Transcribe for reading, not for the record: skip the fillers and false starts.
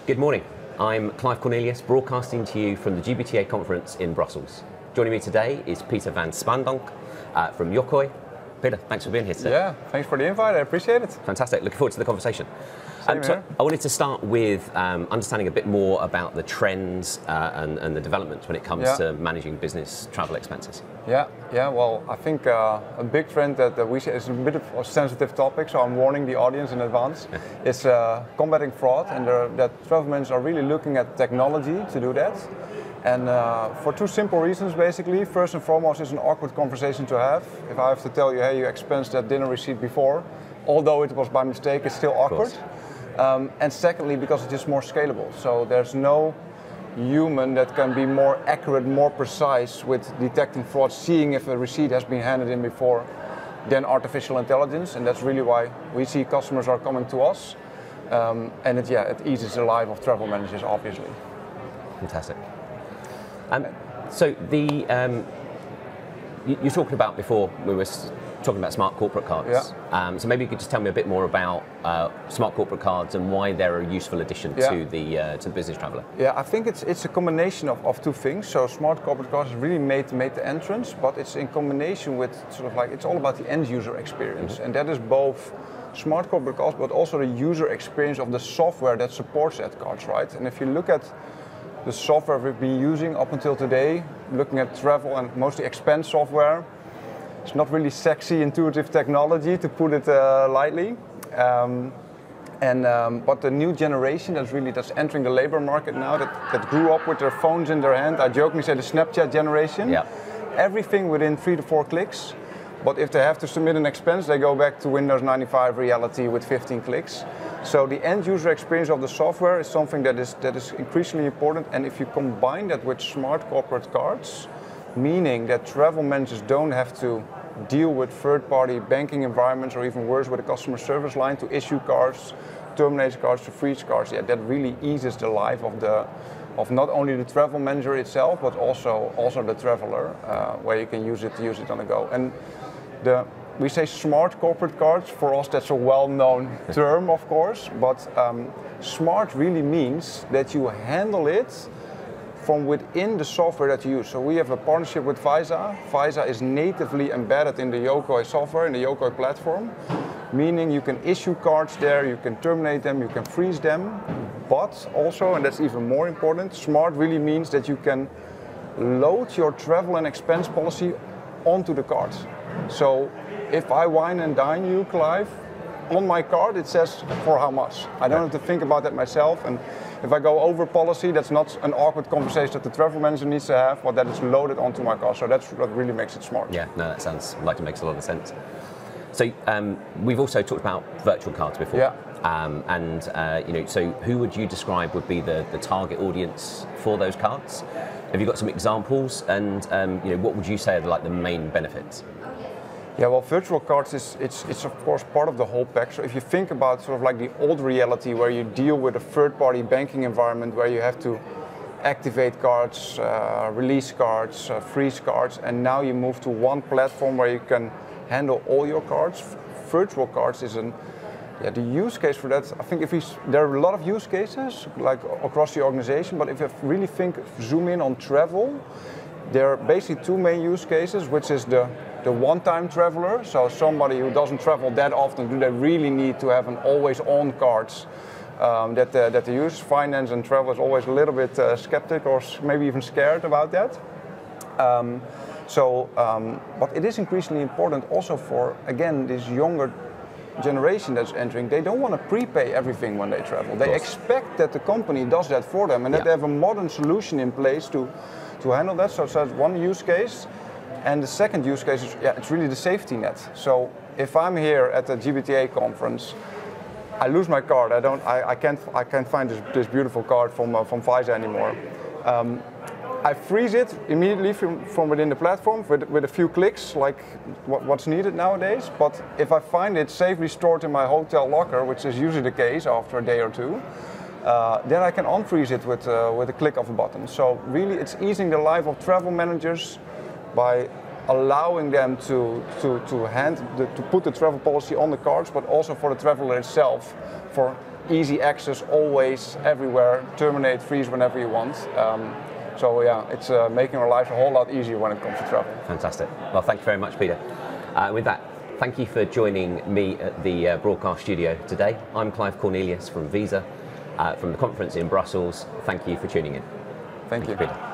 Good morning. I'm Clive Cornelius, broadcasting to you from the GBTA conference in Brussels. Joining me today is Peter van Spaandonk from Yokoi. Peter, thanks for being here today. Yeah, thanks for the invite, I appreciate it. Fantastic, looking forward to the conversation. So I wanted to start with understanding a bit more about the trends and the developments when it comes to managing business travel expenses. Yeah, well, I think a big trend that we see is a bit of a sensitive topic, so I'm warning the audience in advance. It's combating fraud, and that travel managers are really looking at technology to do that. And for two simple reasons, basically. First and foremost, it's an awkward conversation to have. If I have to tell you, hey, you expensed that dinner receipt before, although it was by mistake, it's still awkward. And secondly, because it's just more scalable. So there's no human that can be more accurate, more precise with detecting fraud, seeing if a receipt has been handed in before, than artificial intelligence. And that's really why we see customers are coming to us. And it eases the life of travel managers, obviously. Fantastic. So you're talking about before we were talking about smart corporate cards. Yeah. So maybe you could just tell me a bit more about smart corporate cards and why they're a useful addition to the business traveller. Yeah, I think it's a combination of two things. So smart corporate cards really made the entrance, but it's in combination with sort of like, it's all about the end user experience, and that is both smart corporate cards, but also the user experience of the software that supports that cards, right? And if you look at the software we've been using up until today, looking at travel and mostly expense software, it's not really sexy, intuitive technology, to put it lightly. But the new generation that's entering the labor market now, that grew up with their phones in their hand, I jokingly say the Snapchat generation, everything within 3 to 4 clicks. But if they have to submit an expense, they go back to Windows 95 reality with 15 clicks. So the end user experience of the software is something that is increasingly important. And if you combine that with smart corporate cards, meaning that travel managers don't have to deal with third-party banking environments, or even worse, with a customer service line to issue cards, terminate cards, to freeze cards, that really eases the life of not only the travel manager itself, but also the traveler, where you can use it on the go. And we say smart corporate cards. For us, that's a well-known term, of course, but smart really means that you handle it from within the software that you use. So we have a partnership with Visa. Visa is natively embedded in the Yokoi software, in the Yokoi platform, meaning you can issue cards there, you can terminate them, you can freeze them, but also, and that's even more important, smart really means that you can load your travel and expense policy onto the card. So if I wine and dine you, Clive, on my card it says for how much. I don't have to think about that myself, and if I go over policy, that's not an awkward conversation that the travel manager needs to have, but that is loaded onto my card. So that's what really makes it smart. Yeah, no, that sounds like it makes a lot of sense. So we've also talked about virtual cards before. Yeah. So who would you describe would be the target audience for those cards? Have you got some examples, and what would you say are like the main benefits? Yeah, well, virtual cards it's of course part of the whole pack. So if you think about sort of like the old reality where you deal with a third-party banking environment where you have to activate cards, release cards, freeze cards, and now you move to one platform where you can handle all your cards. Virtual cards is the use case for that. I think there are a lot of use cases like across the organization, but if you really zoom in on travel, there are basically two main use cases, which is the one-time traveler, so somebody who doesn't travel that often, do they really need to have an always-on cards that they use? Finance and travel is always a little bit skeptic or maybe even scared about that. But it is increasingly important also for, again, this younger generation that's entering. They don't want to prepay everything when they travel. They expect that the company does that for them, and that they have a modern solution in place to handle that. So that's one use case. And the second use case is, it's really the safety net. So if I'm here at the GBTA conference, I lose my card. I can't find this beautiful card from Visa anymore. I freeze it immediately from within the platform with a few clicks, like what's needed nowadays. But if I find it safely stored in my hotel locker, which is usually the case after a day or two, then I can unfreeze it with a click of a button. So really, it's easing the life of travel managers by allowing them to put the travel policy on the cards, but also for the traveler itself, for easy access, always, everywhere, terminate, freeze whenever you want. So yeah, it's making our lives a whole lot easier when it comes to travel. Fantastic. Well, thank you very much, Peter. With that, thank you for joining me at the broadcast studio today. I'm Clive Cornelius from Visa, from the conference in Brussels. Thank you for tuning in. Thank you. Peter.